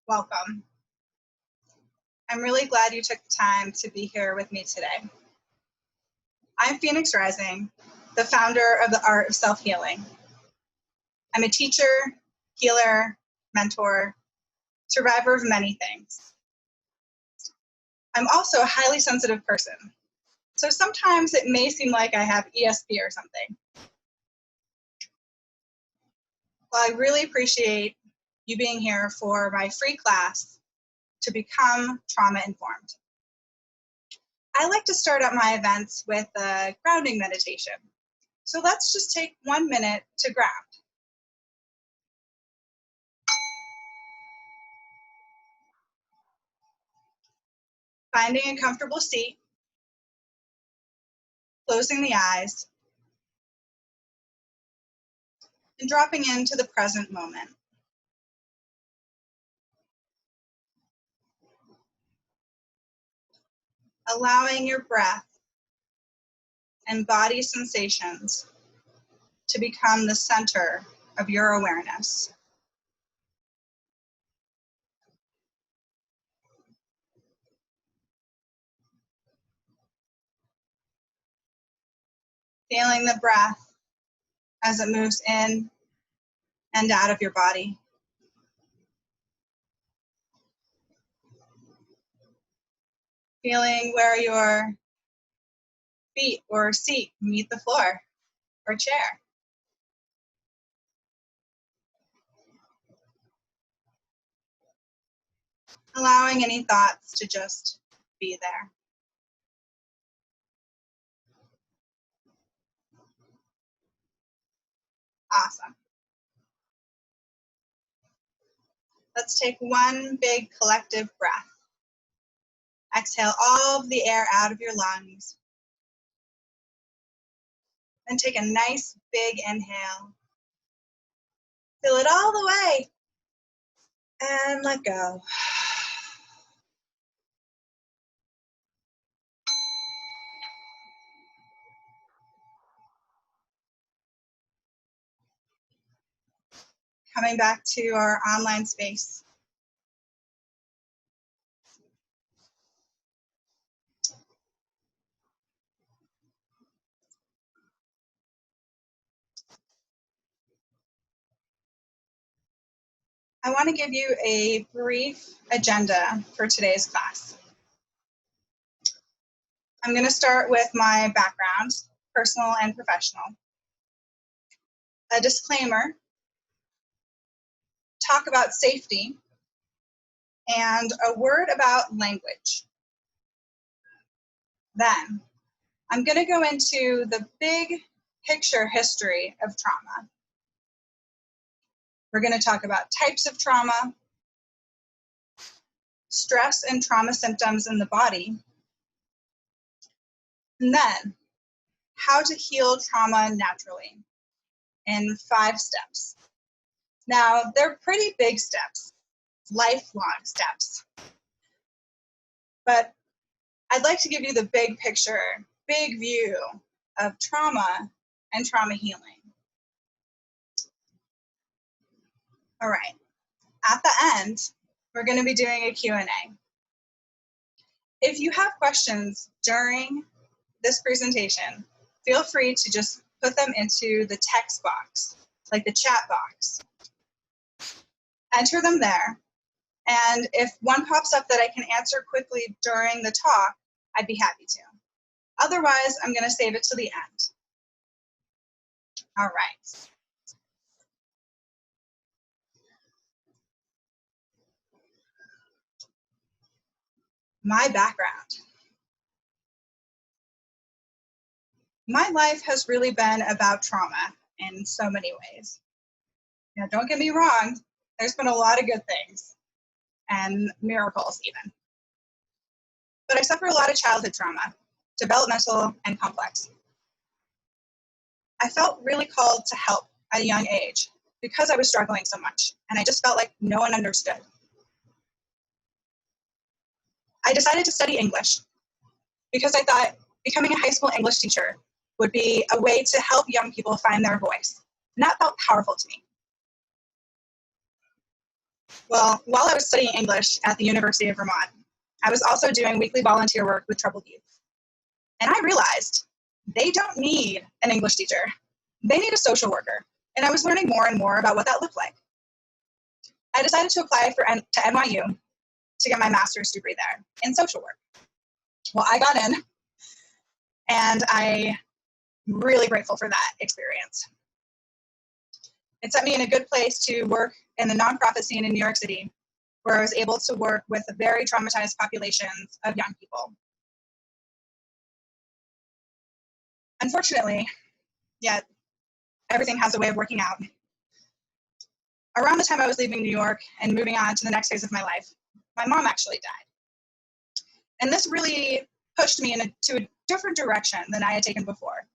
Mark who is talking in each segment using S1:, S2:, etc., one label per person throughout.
S1: Welcome. I'm really glad you took the time to be here with me today. I'm Phoenix Rising, the founder of the Art of Self-Healing. I'm a teacher, healer, mentor, survivor of many things. I'm also a highly sensitive person, so sometimes it may seem like I have ESP or something. Well, I really appreciate you being here for my free class to become trauma-informed. I like to start out my events with a grounding meditation. So let's just take 1 minute to ground. Finding a comfortable seat, closing the eyes, and dropping into the present moment. Allowing your breath and body sensations to become the center of your awareness. Feeling the breath as it moves in and out of your body. Feeling where your feet or seat meet the floor or chair. Allowing any thoughts to just be there. Awesome. Let's take one big collective breath. Exhale all of the air out of your lungs. Then take a nice big inhale. Fill it all the way and let go. Coming back to our online space. I want to give you a brief agenda for today's class. I'm going to start with my background, personal and professional, a disclaimer, talk about safety, and a word about language. Then, I'm going to go into the big picture history of trauma. We're going to talk about types of trauma, stress and trauma symptoms in the body, and then how to heal trauma naturally in 5 steps. Now, they're pretty big steps, lifelong steps, but I'd like to give you the big picture, big view of trauma and trauma healing. All right, at the end, we're going to be doing a Q&A. If you have questions during this presentation, feel free to just put them into the text box, like the chat box. Enter them there, and if one pops up that I can answer quickly during the talk, I'd be happy to. Otherwise, I'm going to save it to the end. All right. My background. My life has really been about trauma in so many ways. Now, don't get me wrong, there's been a lot of good things and miracles even. But I suffered a lot of childhood trauma, developmental and complex. I felt really called to help at a young age because I was struggling so much, and I just felt like no one understood. I decided to study English because I thought becoming a high school English teacher would be a way to help young people find their voice, and that felt powerful to me. Well, while I was studying English at the University of Vermont, I was also doing weekly volunteer work with troubled youth. And I realized they don't need an English teacher. They need a social worker. And I was learning more and more about what that looked like. I decided to apply to NYU to get my master's degree there in social work. Well, I got in, and I'm really grateful for that experience. It set me in a good place to work in the nonprofit scene in New York City, where I was able to work with very traumatized populations of young people. Unfortunately, yet everything has a way of working out. Around the time I was leaving New York and moving on to the next phase of my life, my mom actually died. And this really pushed me into a different direction than I had taken before.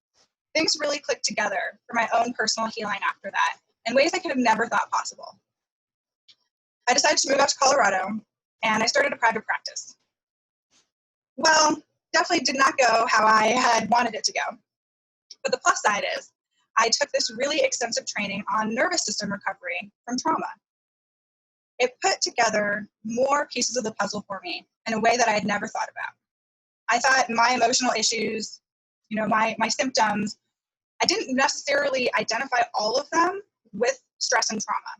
S1: Things really clicked together for my own personal healing after that, in ways I could have never thought possible. I decided to move out to Colorado, and I started a private practice. Well, definitely did not go how I had wanted it to go. But the plus side is, I took this really extensive training on nervous system recovery from trauma. It put together more pieces of the puzzle for me in a way that I had never thought about. I thought my emotional issues, my symptoms, I didn't necessarily identify all of them with stress and trauma.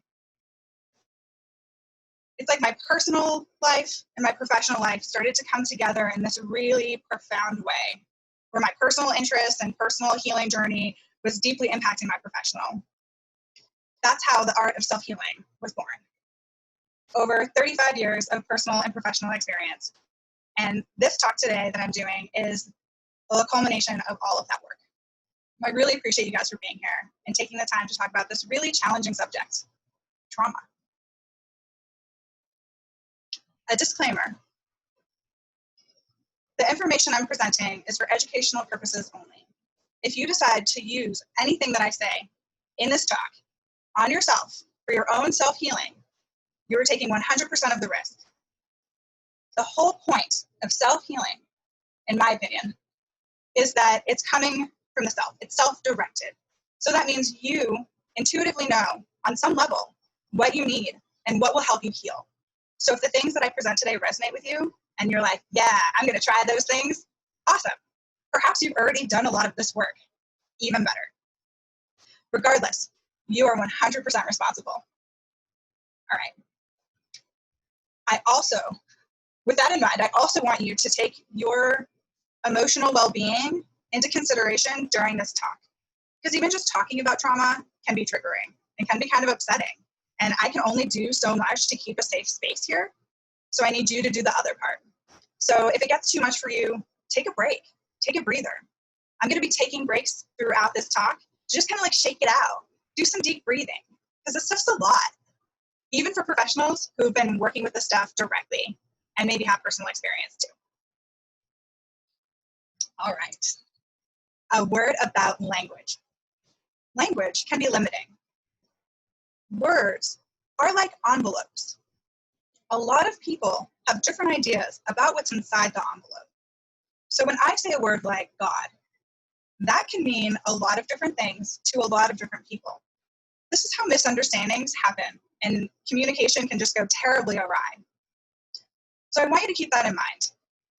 S1: It's like my personal life and my professional life started to come together in this really profound way, where my personal interests and personal healing journey was deeply impacting my professional. That's how the art of self-healing was born. Over 35 years of personal and professional experience. And this talk today that I'm doing is the culmination of all of that work. I really appreciate you guys for being here and taking the time to talk about this really challenging subject, trauma. A disclaimer. The information I'm presenting is for educational purposes only. If you decide to use anything that I say in this talk on yourself for your own self-healing, you're taking 100% of the risk. The whole point of self-healing, in my opinion, is that it's coming from the self. It's self-directed. So that means you intuitively know on some level what you need and what will help you heal. So if the things that I present today resonate with you and you're like, yeah, I'm going to try those things, awesome. Perhaps you've already done a lot of this work, even better. Regardless, you are 100% responsible. All right. With that in mind, I also want you to take your emotional well-being into consideration during this talk. Because even just talking about trauma can be triggering and can be kind of upsetting. And I can only do so much to keep a safe space here. So I need you to do the other part. So if it gets too much for you, take a break, take a breather. I'm going to be taking breaks throughout this talk to just kind of like shake it out, do some deep breathing, because this stuff's a lot, even for professionals who've been working with this stuff directly and maybe have personal experience too. All right. A word about language. Language can be limiting. Words are like envelopes. A lot of people have different ideas about what's inside the envelope. So when I say a word like God, that can mean a lot of different things to a lot of different people. This is how misunderstandings happen, and communication can just go terribly awry. So I want you to keep that in mind.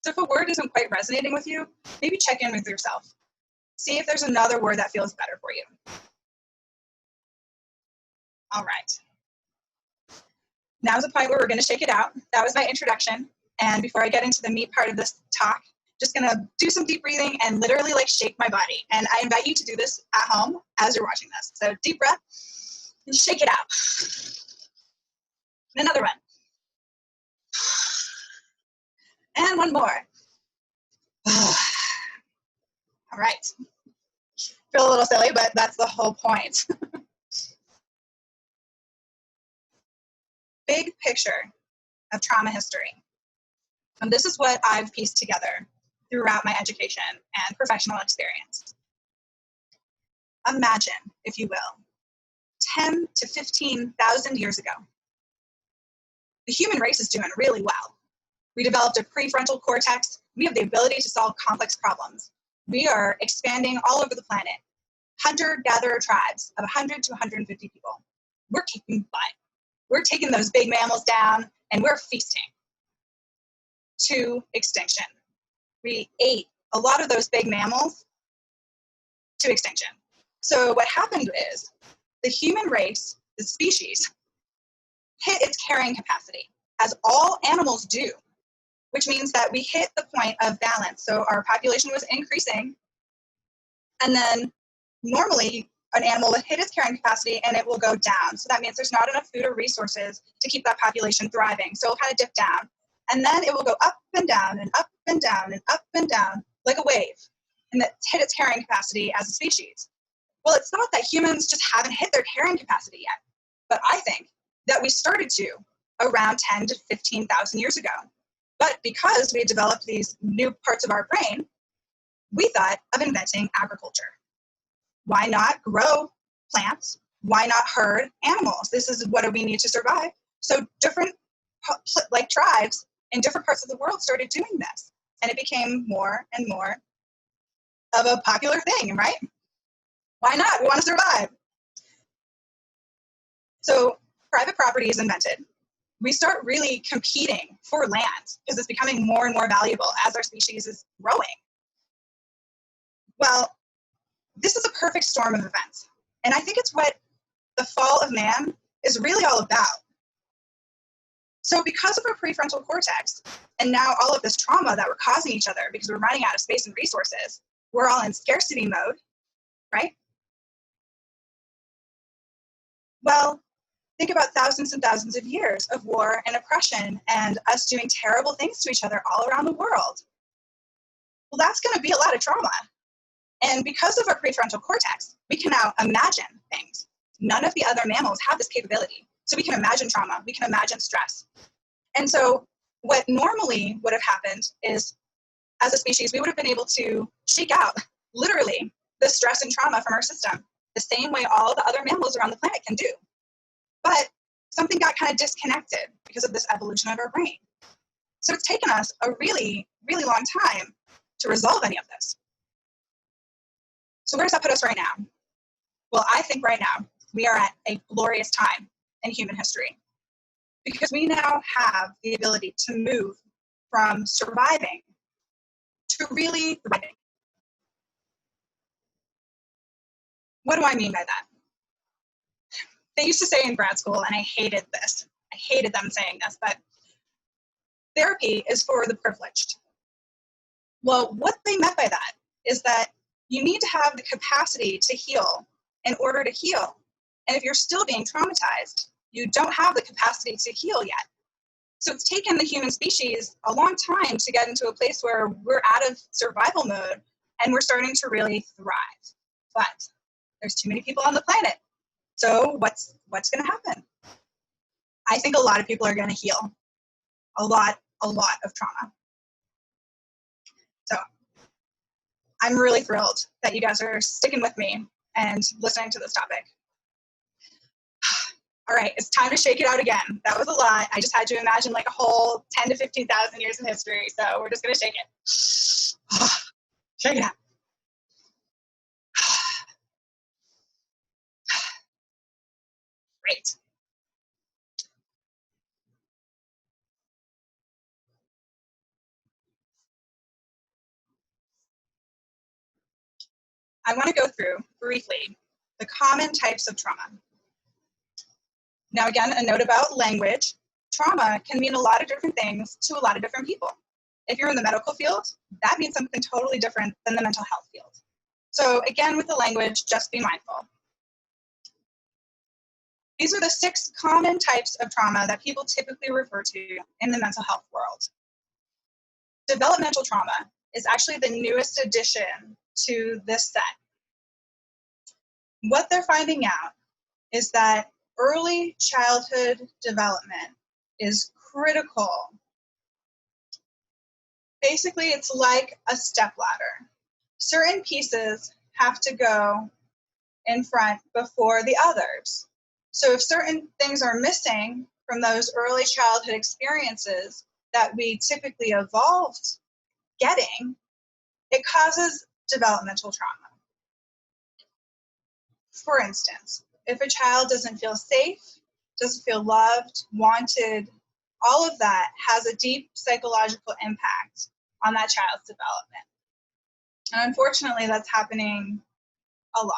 S1: So if a word isn't quite resonating with you, maybe check in with yourself. See if there's another word that feels better for you. All right. Now's the point where we're going to shake it out. That was my introduction. And before I get into the meat part of this talk, just going to do some deep breathing and literally like shake my body. And I invite you to do this at home as you're watching this. So deep breath and shake it out. And another one. And one more. All right. Feel a little silly, but that's the whole point. Big picture of trauma history. And this is what I've pieced together throughout my education and professional experience. Imagine, if you will, 10 to 15,000 years ago. The human race is doing really well. We developed a prefrontal cortex. We have the ability to solve complex problems. We are expanding all over the planet. Hunter-gatherer tribes of 100 to 150 people. We're kicking butt. We're taking those big mammals down and we're feasting to extinction. We ate a lot of those big mammals to extinction. So what happened is the human race, the species, hit its carrying capacity, as all animals do, which means that we hit the point of balance. So our population was increasing, and then normally an animal will hit its carrying capacity and it will go down. So that means there's not enough food or resources to keep that population thriving. So it'll kind of dip down. And then it will go up and down and up and down and up and down like a wave. And that's hit its carrying capacity as a species. Well, it's not that humans just haven't hit their carrying capacity yet, but I think that we started to around 10 to 15,000 years ago. But because we developed these new parts of our brain, we thought of inventing agriculture. Why not grow plants? Why not herd animals? This is what we need to survive. So different like tribes in different parts of the world started doing this, and it became more and more of a popular thing, right? Why not? We want to survive. So private property is invented. We start really competing for land because it's becoming more and more valuable as our species is growing. Well, this is a perfect storm of events. And I think it's what the fall of man is really all about. So because of our prefrontal cortex, and now all of this trauma that we're causing each other because we're running out of space and resources, we're all in scarcity mode, right? Well, think about thousands and thousands of years of war and oppression and us doing terrible things to each other all around the world. Well, that's going to be a lot of trauma. And because of our prefrontal cortex, we can now imagine things. None of the other mammals have this capability. So we can imagine trauma, we can imagine stress. And so what normally would have happened is, as a species, we would have been able to shake out, literally, the stress and trauma from our system, the same way all the other mammals around the planet can do. But something got kind of disconnected because of this evolution of our brain. So it's taken us a really, really long time to resolve any of this. So where does that put us right now? Well, I think right now we are at a glorious time in human history because we now have the ability to move from surviving to really thriving. What do I mean by that? They used to say in grad school, and I hated this. I hated them saying this, but therapy is for the privileged. Well, what they meant by that is that you need to have the capacity to heal in order to heal. And if you're still being traumatized, you don't have the capacity to heal yet. So it's taken the human species a long time to get into a place where we're out of survival mode and we're starting to really thrive. But there's too many people on the planet. So what's going to happen? I think a lot of people are going to heal a lot of trauma. So I'm really thrilled that you guys are sticking with me and listening to this topic. All right, it's time to shake it out again. That was a lot. I just had to imagine like a whole 10 to 15,000 years of history. So we're just going to shake it. Shake it out. Great. I want to go through briefly the common types of trauma. Now, again, a note about language. Trauma can mean a lot of different things to a lot of different people. If you're in the medical field, that means something totally different than the mental health field. So again, with the language, just be mindful. These are the 6 common types of trauma that people typically refer to in the mental health world. Developmental trauma is actually the newest addition to this set. What they're finding out is that early childhood development is critical. Basically, it's like a stepladder. Certain pieces have to go in front before the others. So if certain things are missing from those early childhood experiences that we typically evolved getting, it causes developmental trauma. For instance, if a child doesn't feel safe, doesn't feel loved, wanted, all of that has a deep psychological impact on that child's development. And unfortunately, that's happening a lot.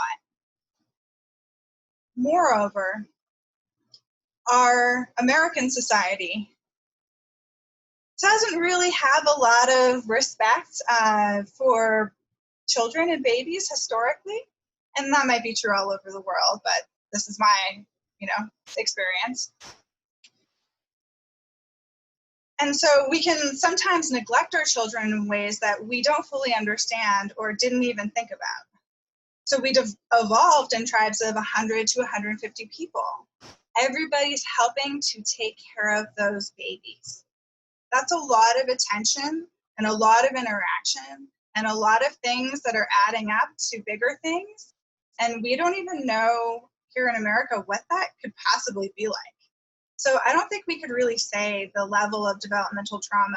S1: Moreover, our American society doesn't really have a lot of respect for children and babies historically. And that might be true all over the world, but this is my, experience. And so we can sometimes neglect our children in ways that we don't fully understand or didn't even think about. So we've evolved in tribes of 100 to 150 people. Everybody's helping to take care of those babies. That's a lot of attention and a lot of interaction and a lot of things that are adding up to bigger things. And we don't even know here in America what that could possibly be like. So I don't think we could really say the level of developmental trauma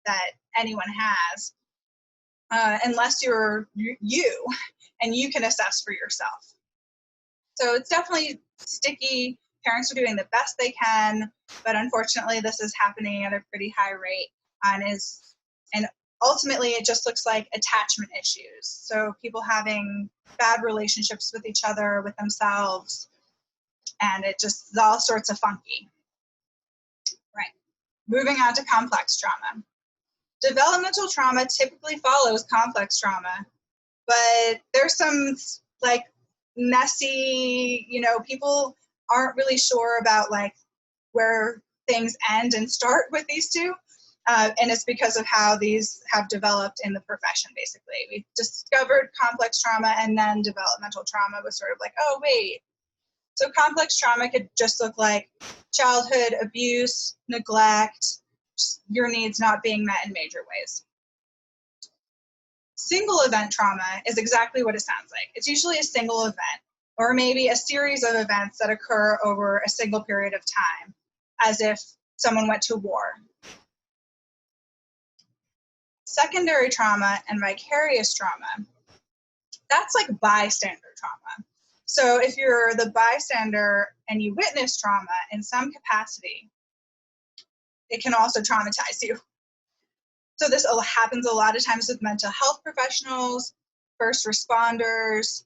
S1: that anyone has unless you're you and you can assess for yourself. So it's definitely sticky. Parents are doing the best they can, but unfortunately this is happening at a pretty high rate and ultimately it just looks like attachment issues. So people having bad relationships with each other, with themselves, and it just all sorts of funky. Right. Moving on to complex trauma. Developmental trauma typically follows complex trauma, but there's some messy, people aren't really sure about where things end and start with these two. And it's because of how these have developed in the profession, basically. We discovered complex trauma, and then developmental trauma was sort of like, oh, wait. So complex trauma could just look like childhood abuse, neglect, your needs not being met in major ways. Single event trauma is exactly what it sounds like. It's usually a single event, or maybe a series of events that occur over a single period of time, as if someone went to war. Secondary trauma and vicarious trauma, that's like bystander trauma. So if you're the bystander and you witness trauma in some capacity, it can also traumatize you. So this happens a lot of times with mental health professionals, first responders,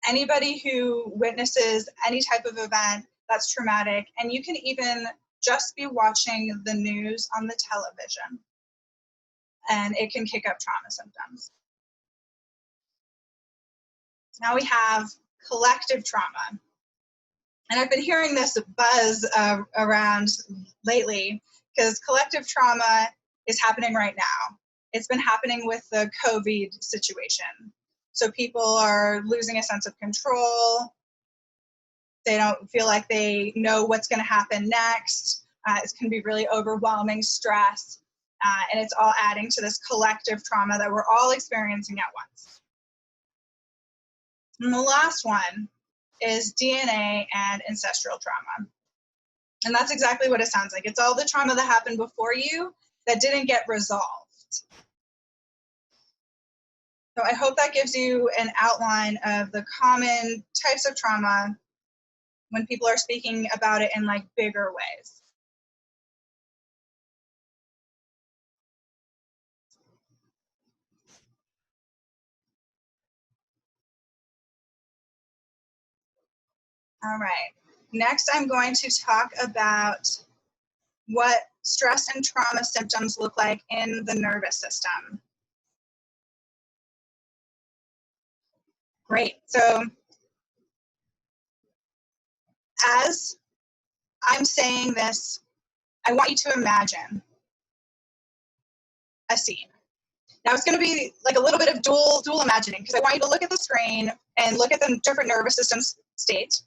S1: anybody who witnesses any type of event that's traumatic, and you can even just be watching the news on the television, and it can kick up trauma symptoms. Now we have collective trauma. And I've been hearing this buzz around lately because collective trauma is happening right now. It's been happening with the COVID situation. So people are losing a sense of control. They don't feel like they know what's going to happen next. It can be really overwhelming stress. And it's all adding to this collective trauma that we're all experiencing at once. And the last one is DNA and ancestral trauma. And that's exactly what it sounds like. It's all the trauma that happened before you that didn't get resolved. So I hope that gives you an outline of the common types of trauma when people are speaking about it in bigger ways. All right. Next, I'm going to talk about what stress and trauma symptoms look like in the nervous system. Great. So as I'm saying this, I want you to imagine a scene. Now it's going to be a little bit of dual imagining, because I want you to look at the screen and look at the different nervous system states.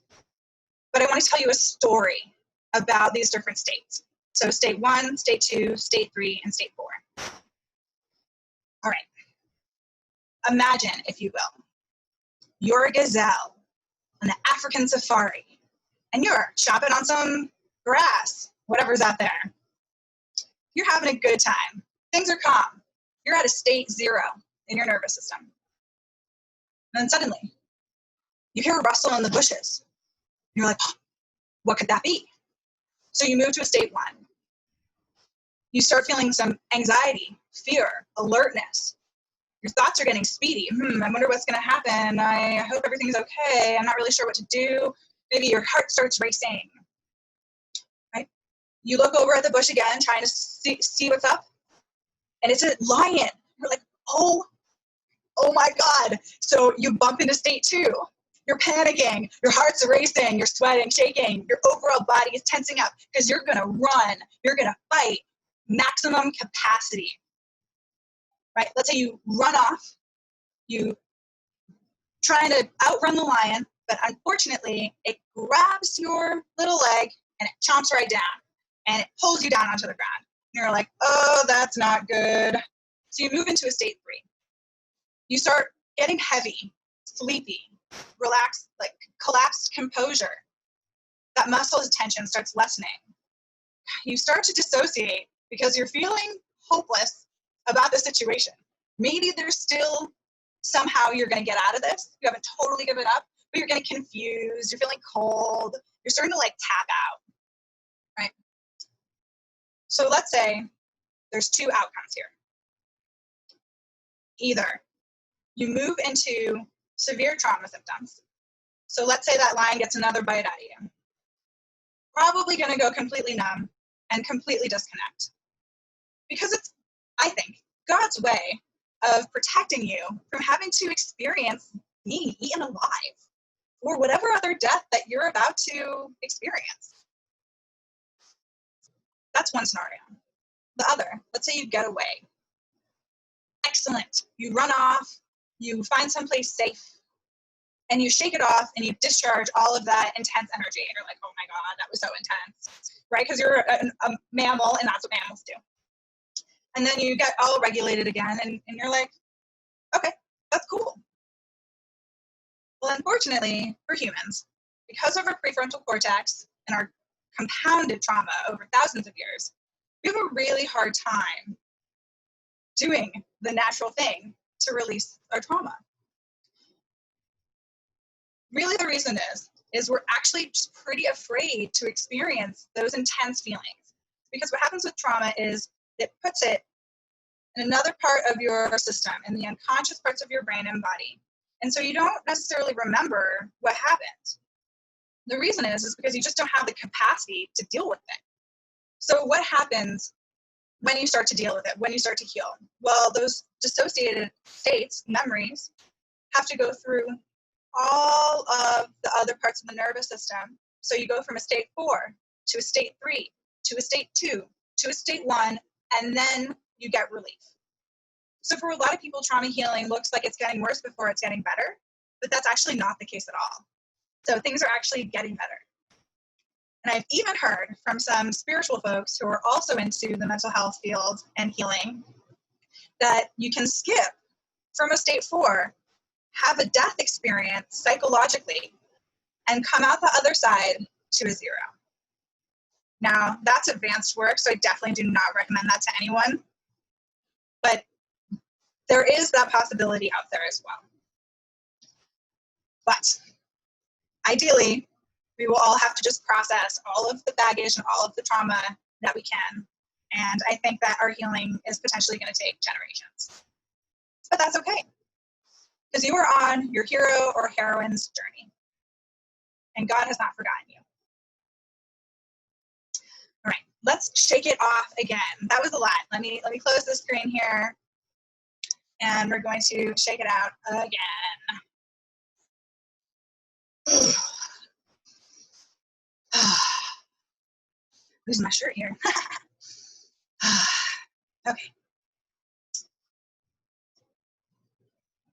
S1: But I want to tell you a story about these different states. So state 1, state 2, state 3, and state 4. All right. Imagine, if you will, you're a gazelle on the African safari, and you're chopping on some grass, whatever's out there. You're having a good time. Things are calm. You're at a state 0 in your nervous system. And then suddenly, you hear a rustle in the bushes. You're like, oh, What could that be? So you move to a state 1. You start feeling some anxiety, fear, alertness. Your thoughts are getting speedy. I wonder what's going to happen. I hope everything's okay. I'm not really sure what to do. Maybe your heart starts racing, right? You look over at the bush again, trying to see what's up, and it's a lion. You're like, oh my God. So you bump into state 2. You're panicking, your heart's racing, you're sweating, shaking, your overall body is tensing up because you're going to run, you're going to fight, maximum capacity, right? Let's say you run off, you trying to outrun the lion, but unfortunately it grabs your little leg and it chomps right down and it pulls you down onto the ground. And you're like, oh, that's not good. So you move into a state 3. You start getting heavy, sleepy, relaxed, like collapsed composure. That muscle tension starts lessening. You start to dissociate because you're feeling hopeless about the situation. Maybe there's still somehow you're going to get out of this. You haven't totally given up, but you're getting confused. You're feeling cold. You're starting to like tap out, right? So let's say there's 2 outcomes here. Either you move into severe trauma symptoms. So let's say that lion gets another bite out of you. Probably going to go completely numb and completely disconnect. Because it's, I think, God's way of protecting you from having to experience being eaten alive or whatever other death that you're about to experience. That's one scenario. The other, let's say you get away. Excellent. You run off, you find someplace safe, and you shake it off and you discharge all of that intense energy. And you're like, oh my God, that was so intense, right? Because you're a mammal and that's what mammals do. And then you get all regulated again and you're like, okay, that's cool. Well, unfortunately for humans, because of our prefrontal cortex and our compounded trauma over thousands of years, we have a really hard time doing the natural thing to release our trauma. Really, the reason is we're actually just pretty afraid to experience those intense feelings. Because what happens with trauma is it puts it in another part of your system, in the unconscious parts of your brain and body. And so you don't necessarily remember what happened. The reason is because you just don't have the capacity to deal with it. So what happens when you start to deal with it, when you start to heal? Well, those dissociated states, memories, have to go through all of the other parts of the nervous system. So you go from a state 4 to a state 3 to a state 2 to a state 1, and then you get relief. So for a lot of people, trauma healing looks like it's getting worse before it's getting better, but that's actually not the case at all. So things are actually getting better. And I've even heard from some spiritual folks who are also into the mental health field and healing that you can skip from a state 4, have a death experience psychologically, and come out the other side to a 0. Now, that's advanced work, so I definitely do not recommend that to anyone. But there is that possibility out there as well. But ideally, we will all have to just process all of the baggage and all of the trauma that we can. And I think that our healing is potentially going to take generations. But that's okay, because you are on your hero or heroine's journey. And God has not forgotten you. All right, let's shake it off again. That was a lot. Let me close the screen here. And we're going to shake it out again. Losing my shirt here. Okay.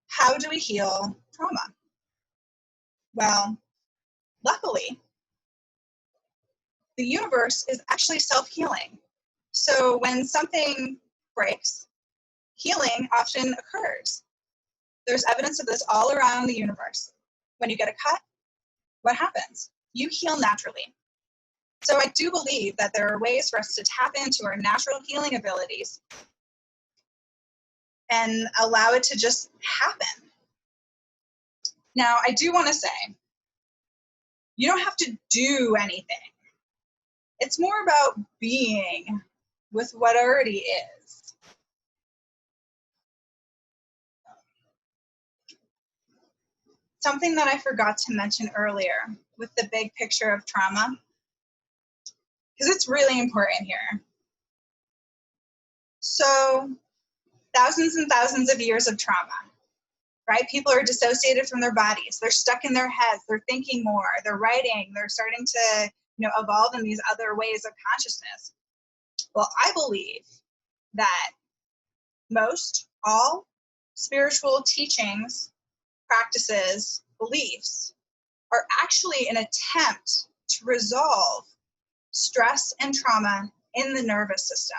S1: How do we heal trauma? Well, luckily, the universe is actually self-healing. So when something breaks, healing often occurs. There's evidence of this all around the universe. When you get a cut, what happens? You heal naturally. So I do believe that there are ways for us to tap into our natural healing abilities and allow it to just happen. Now, I do want to say You don't have to do anything. It's more about being with what already is. Something that I forgot to mention earlier with the big picture of trauma, because it's really important here. So, thousands and thousands of years of trauma, right? People are dissociated from their bodies. They're stuck in their heads. They're thinking more. They're writing. They're starting to, evolve in these other ways of consciousness. Well, I believe that most, all spiritual teachings, practices, beliefs are actually an attempt to resolve stress and trauma in the nervous system.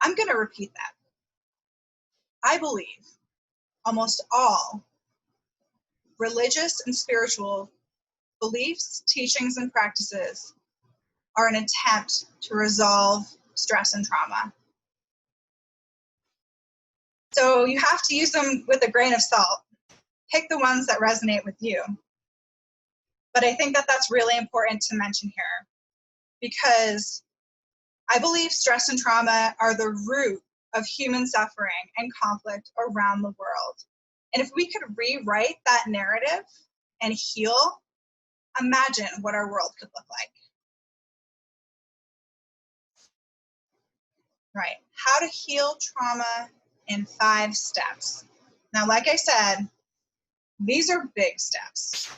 S1: I'm going to repeat that. I believe almost all religious and spiritual beliefs, teachings, and practices are an attempt to resolve stress and trauma. So you have to use them with a grain of salt. Pick the ones that resonate with you. But I think that that's really important to mention here, because I believe stress and trauma are the root of human suffering and conflict around the world. And if we could rewrite that narrative and heal, imagine what our world could look like. Right. How to heal trauma in 5 steps. Now, like I said, these are big steps,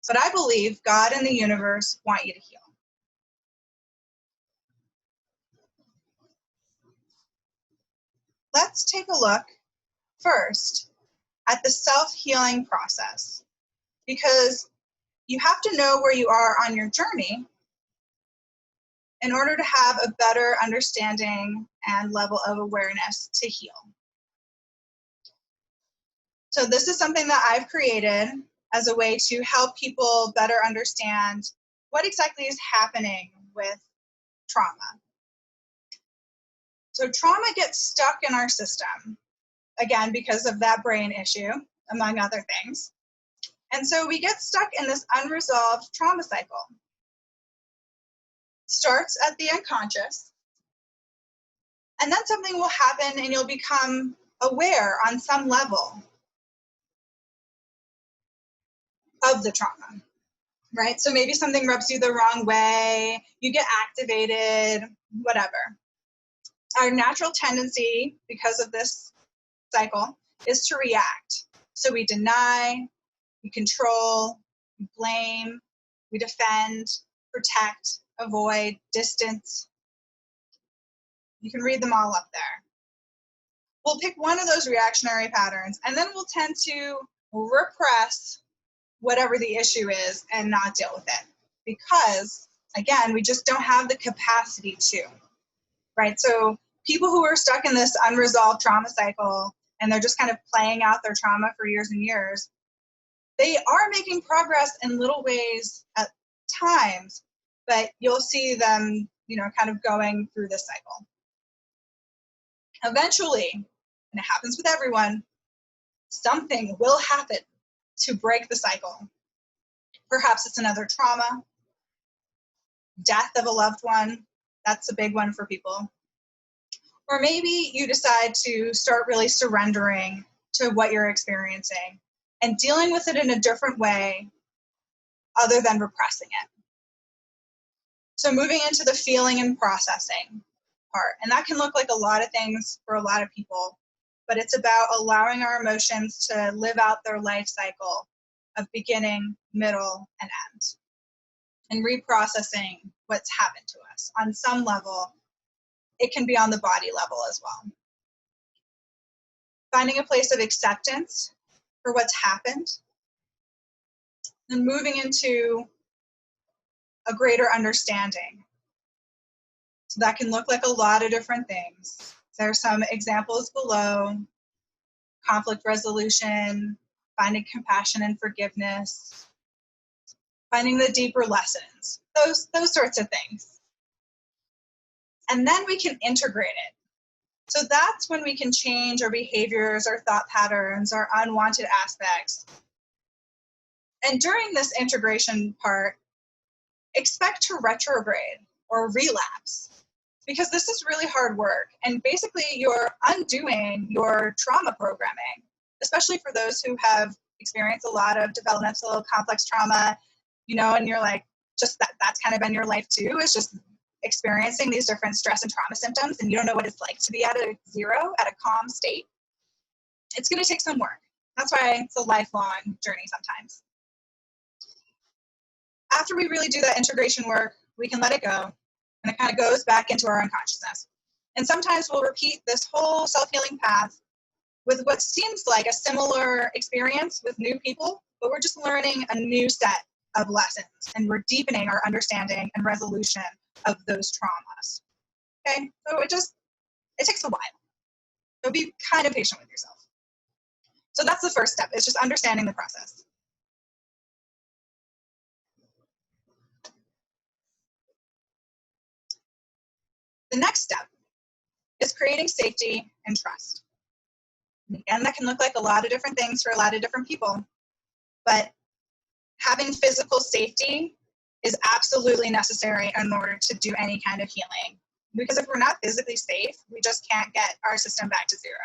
S1: but I believe God and the universe want you to heal. Let's take a look first at the self-healing process, because you have to know where you are on your journey in order to have a better understanding and level of awareness to heal. So this is something that I've created as a way to help people better understand what exactly is happening with trauma. So trauma gets stuck in our system, again, because of that brain issue, among other things. And so we get stuck in this unresolved trauma cycle. Starts at the unconscious, and then something will happen and you'll become aware on some level of the trauma, right? So maybe something rubs you the wrong way, you get activated, whatever. Our natural tendency, because of this cycle, is to react. So we deny, we control, we blame, we defend, protect, avoid, distance. You can read them all up there. We'll pick one of those reactionary patterns, and then we'll tend to repress whatever the issue is and not deal with it, because, again, we just don't have the capacity to, right? So people who are stuck in this unresolved trauma cycle and they're just kind of playing out their trauma for years and years, they are making progress in little ways at times, but you'll see them, kind of going through this cycle. Eventually, and it happens with everyone, something will happen to break the cycle. Perhaps it's another trauma, death of a loved one. That's a big one for people. Or maybe you decide to start really surrendering to what you're experiencing and dealing with it in a different way other than repressing it. So moving into the feeling and processing part. And that can look like a lot of things for a lot of people, but it's about allowing our emotions to live out their life cycle of beginning, middle, and end. And reprocessing what's happened to us on some level. It can be on the body level as well. Finding a place of acceptance for what's happened, and moving into a greater understanding. So that can look like a lot of different things. There are some examples below: conflict resolution, finding compassion and forgiveness, finding the deeper lessons, those sorts of things. And then we can integrate it. So that's when we can change our behaviors, our thought patterns, our unwanted aspects, And during this integration part, expect to retrograde or relapse, because this is really hard work. And basically, you're undoing your trauma programming, especially for those who have experienced a lot of developmental complex trauma, and you're like, just that's kind of been your life too, is just experiencing these different stress and trauma symptoms, and you don't know what it's like to be at a zero, at a calm state. It's going to take some work. That's why it's a lifelong journey sometimes. After we really do that integration work, we can let it go, and it kind of goes back into our unconsciousness. And sometimes we'll repeat this whole self-healing path with what seems like a similar experience with new people, but we're just learning a new set of lessons, and we're deepening our understanding and resolution of those traumas. Okay, so it takes a while. So be kind of patient with yourself. So that's the first step, is just understanding the process. The next step is creating safety and trust. And again, that can look like a lot of different things for a lot of different people, but having physical safety is absolutely necessary in order to do any kind of healing. Because if we're not physically safe, we just can't get our system back to zero.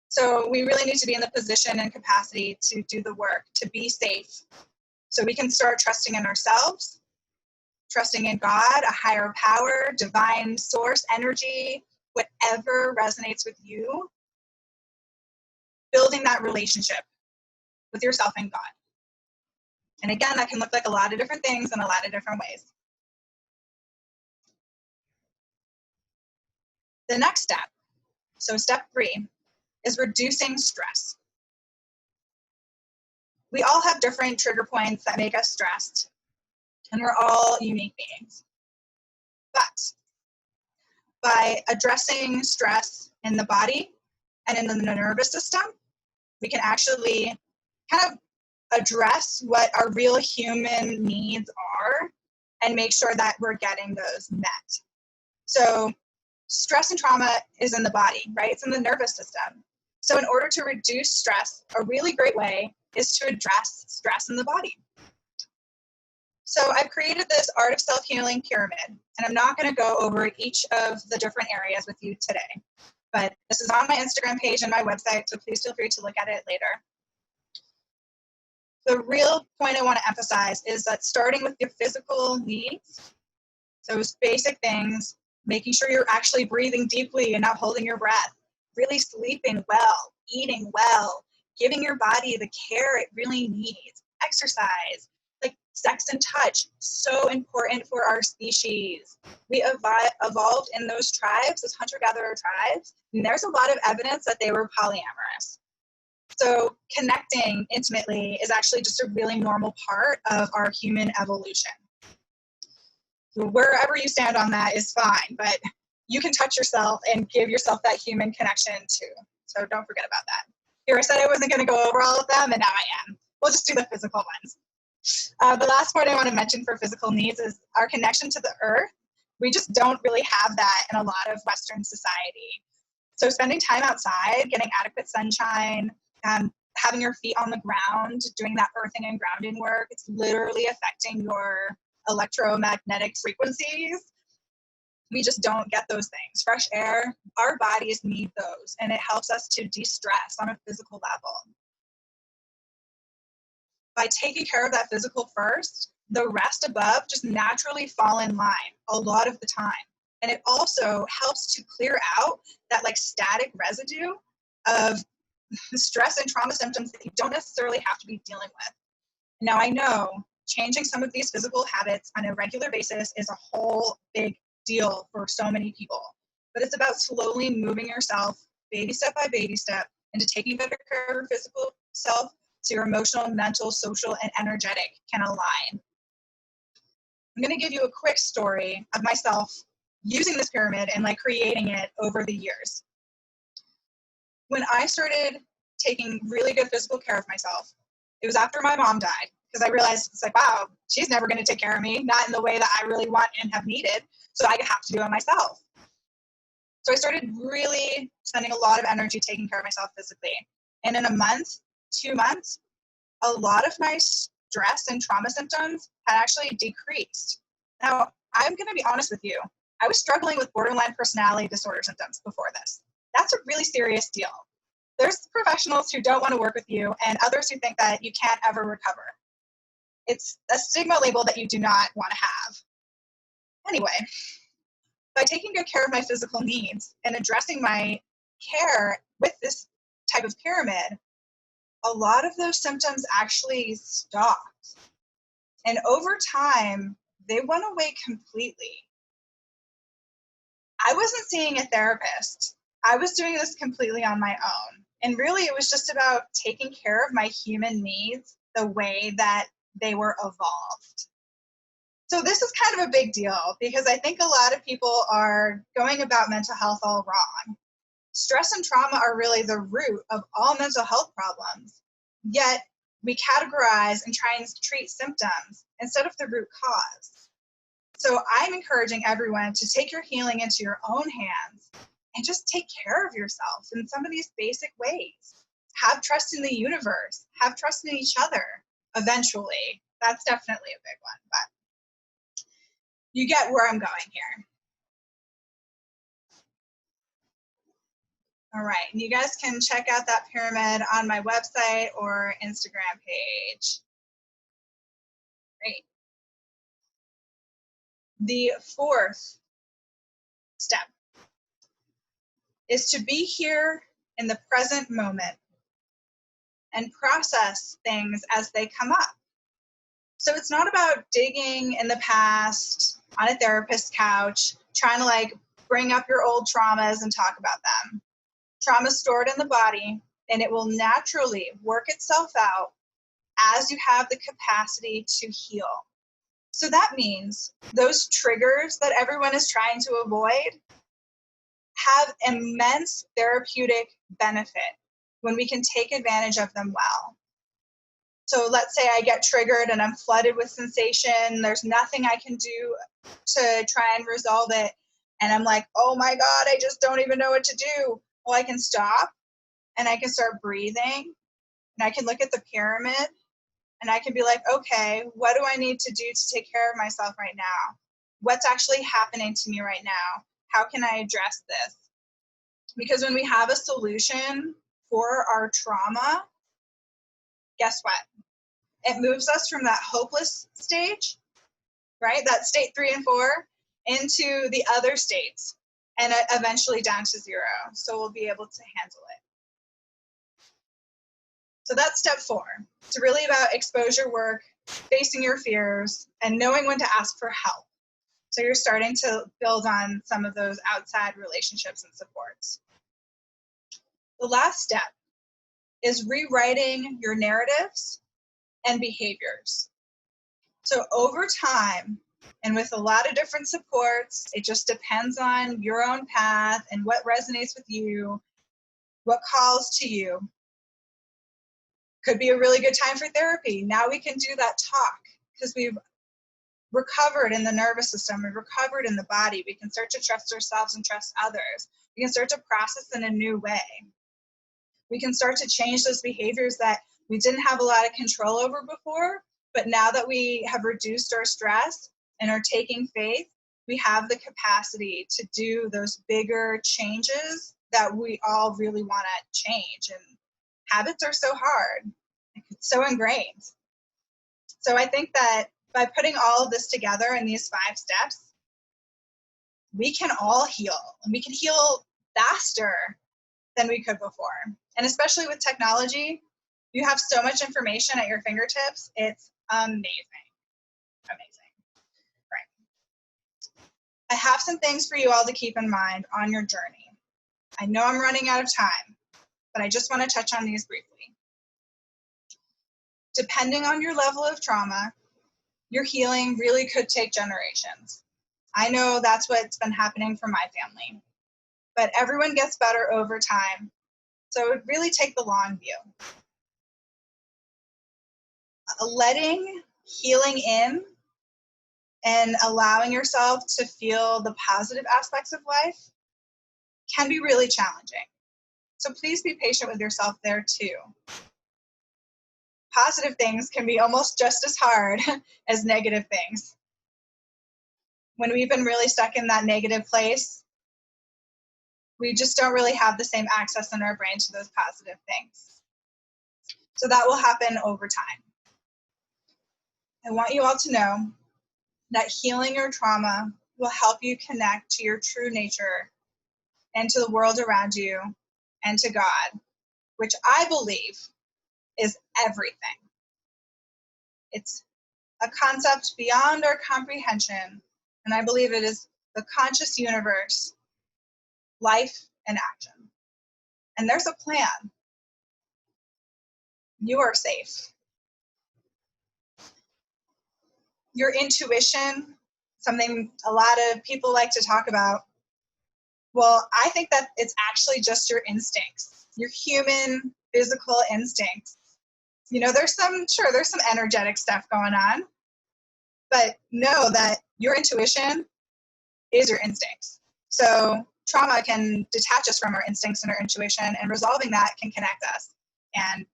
S1: So we really need to be in the position and capacity to do the work, to be safe, so we can start trusting in ourselves, trusting in God, a higher power, divine source, energy, whatever resonates with you, building that relationship with yourself and God. And again, that can look like a lot of different things in a lot of different ways. The next step, so step 3, is reducing stress. We all have different trigger points that make us stressed, and we're all unique beings. But by addressing stress in the body and in the nervous system, we can actually kind of address what our real human needs are and make sure that we're getting those met. So stress and trauma is in the body, right? It's in the nervous system. So in order to reduce stress, a really great way is to address stress in the body. So I've created this Art of Self-Healing pyramid, and I'm not going to go over each of the different areas with you today, but this is on my Instagram page and my website, so please feel free to look at it later. The real point I want to emphasize is that starting with your physical needs, those basic things, making sure you're actually breathing deeply and not holding your breath, really sleeping well, eating well, giving your body the care it really needs, exercise, like sex and touch, so important for our species. We evolved in those tribes, those hunter-gatherer tribes, and there's a lot of evidence that they were polyamorous. So connecting intimately is actually just a really normal part of our human evolution. So wherever you stand on that is fine, but you can touch yourself and give yourself that human connection too. So don't forget about that. Here, I said I wasn't going to go over all of them, and now I am. We'll just do the physical ones. The last point I want to mention for physical needs is our connection to the earth. We just don't really have that in a lot of Western society. So spending time outside, getting adequate sunshine, having your feet on the ground, doing that earthing and grounding work, it's literally affecting your electromagnetic frequencies. We just don't get those things. Fresh air, our bodies need those, and it helps us to de-stress on a physical level. By taking care of that physical first, the rest above just naturally fall in line a lot of the time. And it also helps to clear out that like static residue of stress and trauma symptoms that you don't necessarily have to be dealing with. Now, I know changing some of these physical habits on a regular basis is a whole big deal for so many people, but it's about slowly moving yourself baby step by baby step into taking better care of your physical self so your emotional, mental, social, and energetic can align. I'm going to give you a quick story of myself using this pyramid and like creating it over the years. When I started taking really good physical care of myself, it was after my mom died, because I realized it's like, wow, she's never going to take care of me, not in the way that I really want and have needed, so I have to do it myself. So I started really spending a lot of energy taking care of myself physically. And in a month, 2 months, a lot of my stress and trauma symptoms had actually decreased. Now, I'm going to be honest with you. I was struggling with borderline personality disorder symptoms before this. That's a really serious deal. There's professionals who don't want to work with you and others who think that you can't ever recover. It's a stigma label that you do not want to have. Anyway, by taking good care of my physical needs and addressing my care with this type of pyramid, a lot of those symptoms actually stopped. And over time, they went away completely. I wasn't seeing a therapist. I was doing this completely on my own. And really, it was just about taking care of my human needs the way that they were evolved. So this is kind of a big deal because I think a lot of people are going about mental health all wrong. Stress and trauma are really the root of all mental health problems, yet we categorize and try and treat symptoms instead of the root cause. So I'm encouraging everyone to take your healing into your own hands and just take care of yourself in some of these basic ways. Have trust in the universe, have trust in each other eventually. That's definitely a big one, but you get where I'm going here. All right, and you guys can check out that pyramid on my website or Instagram page. Great. The fourth step is to be here in the present moment and process things as they come up. So it's not about digging in the past on a therapist's couch, trying to like bring up your old traumas and talk about them. Trauma is stored in the body and it will naturally work itself out as you have the capacity to heal. So that means those triggers that everyone is trying to avoid have immense therapeutic benefit when we can take advantage of them well. So let's say I get triggered and I'm flooded with sensation. There's nothing I can do to try and resolve it. And I'm like, oh my God, I just don't even know what to do. Well, I can stop and I can start breathing and I can look at the pyramid and I can be like, okay, what do I need to do to take care of myself right now? What's actually happening to me right now? How can I address this? Because when we have a solution for our trauma, guess what? It moves us from that hopeless stage, right? That state 3 and 4 into the other states and eventually down to 0. So we'll be able to handle it. So that's step 4. It's really about exposure work, facing your fears, and knowing when to ask for help. So you're starting to build on some of those outside relationships and supports. The last step is rewriting your narratives and behaviors. So over time, and with a lot of different supports, it just depends on your own path and what resonates with you, what calls to you. Could be a really good time for therapy. Now we can do that talk because we've recovered in the nervous system, we've recovered in the body. We can start to trust ourselves and trust others. We can start to process in a new way. We can start to change those behaviors that we didn't have a lot of control over before, but now that we have reduced our stress and are taking faith, we have the capacity to do those bigger changes that we all really want to change. And habits are so hard, it's so ingrained. So I think that by putting all of this together in these 5 steps, we can all heal. And we can heal faster than we could before. And especially with technology, you have so much information at your fingertips. It's amazing. Amazing. Right. I have some things for you all to keep in mind on your journey. I know I'm running out of time, but I just want to touch on these briefly. Depending on your level of trauma, your healing really could take generations. I know that's what's been happening for my family, but everyone gets better over time. So it would really take the long view. Letting healing in and allowing yourself to feel the positive aspects of life can be really challenging. So please be patient with yourself there too. positive things can be almost just as hard as negative things. When we've been really stuck in that negative place, we just don't really have the same access in our brain to those positive things. So that will happen over time. I want you all to know that healing your trauma will help you connect to your true nature and to the world around you and to God, which I believe is everything. It's a concept beyond our comprehension, and I believe it is the conscious universe, life, and action. And there's a plan. You are safe. Your intuition, something a lot of people like to talk about. Well, I think that it's actually just your instincts, your human physical instincts. There's some energetic stuff going on, but know that your intuition is your instincts. So trauma can detach us from our instincts and our intuition, and resolving that can connect us. And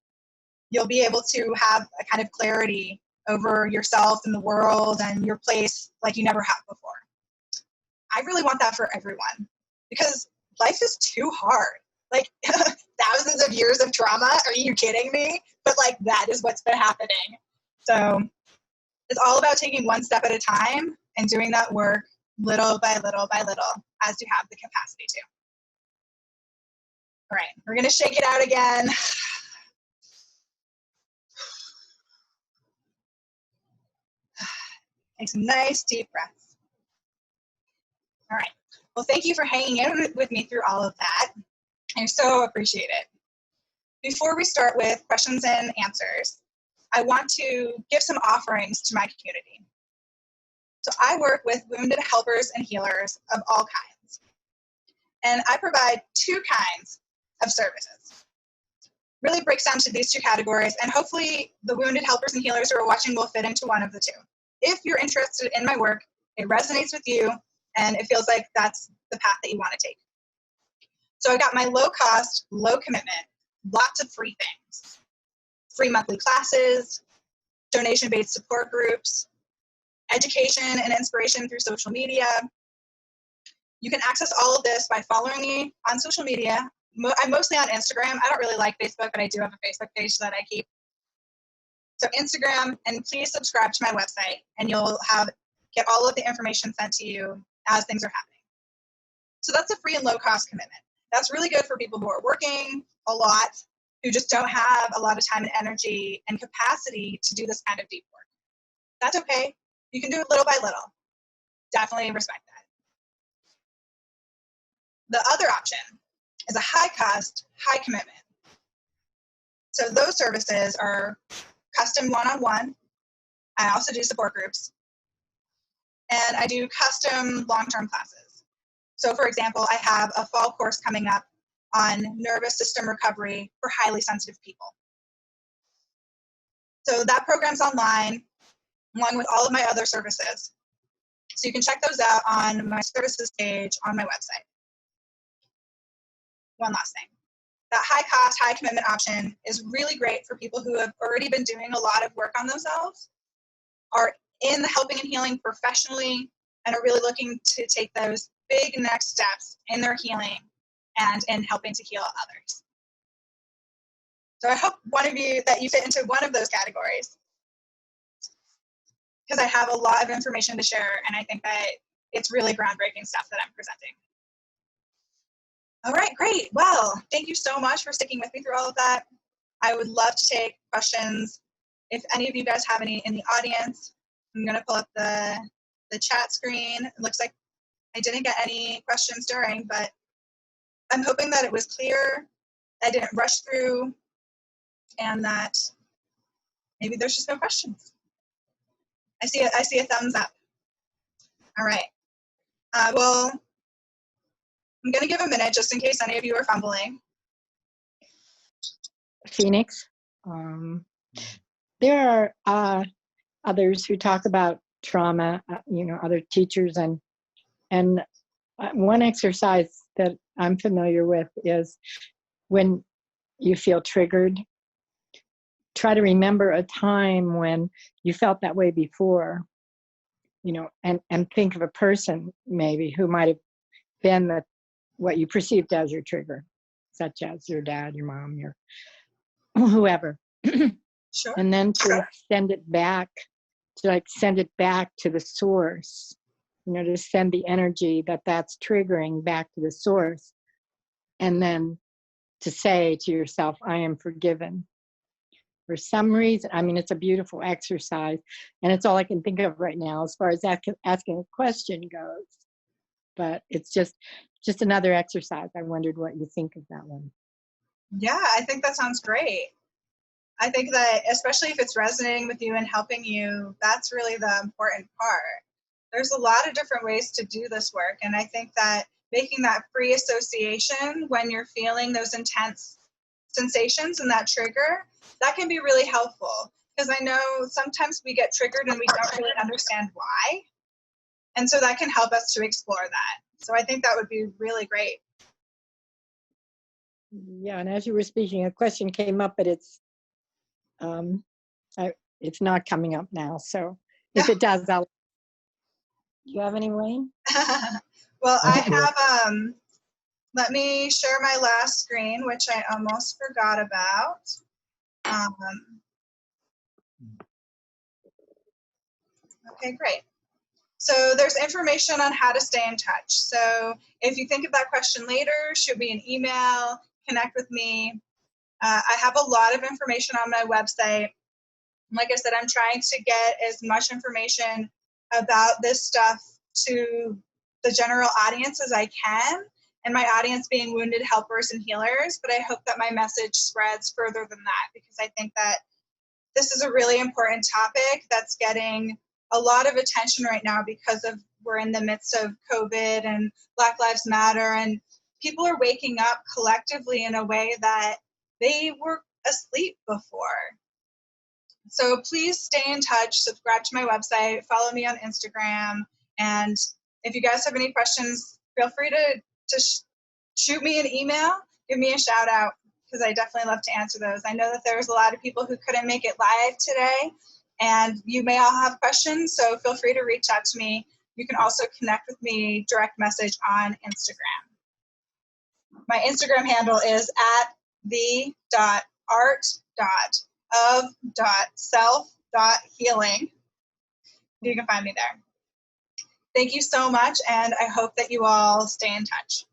S1: you'll be able to have a kind of clarity over yourself and the world and your place like you never have before. I really want that for everyone, because life is too hard. Like thousands of years of trauma, are you kidding me? But like that is what's been happening. So it's all about taking one step at a time and doing that work little by little by little as you have the capacity to. All right, we're gonna shake it out again. Take some nice deep breaths. All right, well, thank you for hanging in with me through all of that. I so appreciate it. Before we start with questions and answers, I want to give some offerings to my community. So I work with wounded helpers and healers of all kinds. And I provide two kinds of services. Really breaks down to these two categories, and hopefully the wounded helpers and healers who are watching will fit into one of the two. If you're interested in my work, it resonates with you, and it feels like that's the path that you want to take. So I got my low cost, low commitment, lots of free things. Free monthly classes, donation-based support groups, education and inspiration through social media. You can access all of this by following me on social media. I'm mostly on Instagram. I don't really like Facebook, but I do have a Facebook page that I keep. So Instagram, and please subscribe to my website, and you'll get all of the information sent to you as things are happening. So that's a free and low cost commitment. That's really good for people who are working a lot, who just don't have a lot of time and energy and capacity to do this kind of deep work. That's okay. You can do it little by little. Definitely respect that. The other option is a high cost, high commitment. So those services are custom one-on-one. I also do support groups. And I do custom long-term classes. So for example, I have a fall course coming up on nervous system recovery for highly sensitive people. So that program's online, along with all of my other services. So you can check those out on my services page on my website. One last thing. That high cost, high commitment option is really great for people who have already been doing a lot of work on themselves, are in the helping and healing professionally, and are really looking to take those big next steps in their healing and in helping to heal others. So I hope that you fit into one of those categories, because I have a lot of information to share, and I think that it's really groundbreaking stuff that I'm presenting. All right, great. Well, thank you so much for sticking with me through all of that. I would love to take questions. If any of you guys have any in the audience, I'm going to pull up the chat screen. It looks like I didn't get any questions during, but I'm hoping that it was clear, I didn't rush through, and that maybe there's just no questions. I see a thumbs up. All right. Well, I'm going to give a minute just in case any of you are fumbling.
S2: Phoenix. There are others who talk about trauma, other teachers, and one exercise that I'm familiar with is when you feel triggered, try to remember a time when you felt that way before, you know, and think of a person maybe who might have been what you perceived as your trigger, such as your dad, your mom, your whoever.
S1: Sure.
S2: And then to send it back, send it back to the source, you know, to send the energy that's triggering back to the source. And then to say to yourself, I am forgiven. For some reason, I mean, it's a beautiful exercise, and it's all I can think of right now as far as asking a question goes. But it's just another exercise. I wondered what you think of that one.
S1: Yeah, I think that sounds great. I think that especially if it's resonating with you and helping you, that's really the important part. There's a lot of different ways to do this work, and I think that making that free association when you're feeling those intense sensations and that trigger, that can be really helpful, because I know sometimes we get triggered and we don't really understand why, and so that can help us to explore that. So I think that would be really great.
S2: Yeah, and as you were speaking, a question came up, but it's not coming up now. So if it does, do you have any, Wayne?
S1: Well, I have, let me share my last screen, which I almost forgot about. Okay, great. So there's information on how to stay in touch. So if you think of that question later, shoot me an email, connect with me. I have a lot of information on my website. Like I said, I'm trying to get as much information about this stuff to the general audience as I can, and my audience being wounded helpers and healers. But I hope that my message spreads further than that, because I think that this is a really important topic that's getting a lot of attention right now because we're in the midst of COVID and Black Lives Matter, and people are waking up collectively in a way that they were asleep before. So please stay in touch, subscribe to my website, follow me on Instagram, and if you guys have any questions, feel free to shoot me an email, give me a shout out, because I definitely love to answer those. I know that there's a lot of people who couldn't make it live today, and you may all have questions, so feel free to reach out to me. You can also connect with me direct message on Instagram. My Instagram handle is @the.art.of.self.healing. You can find me there. Thank you so much, and I hope that you all stay in touch.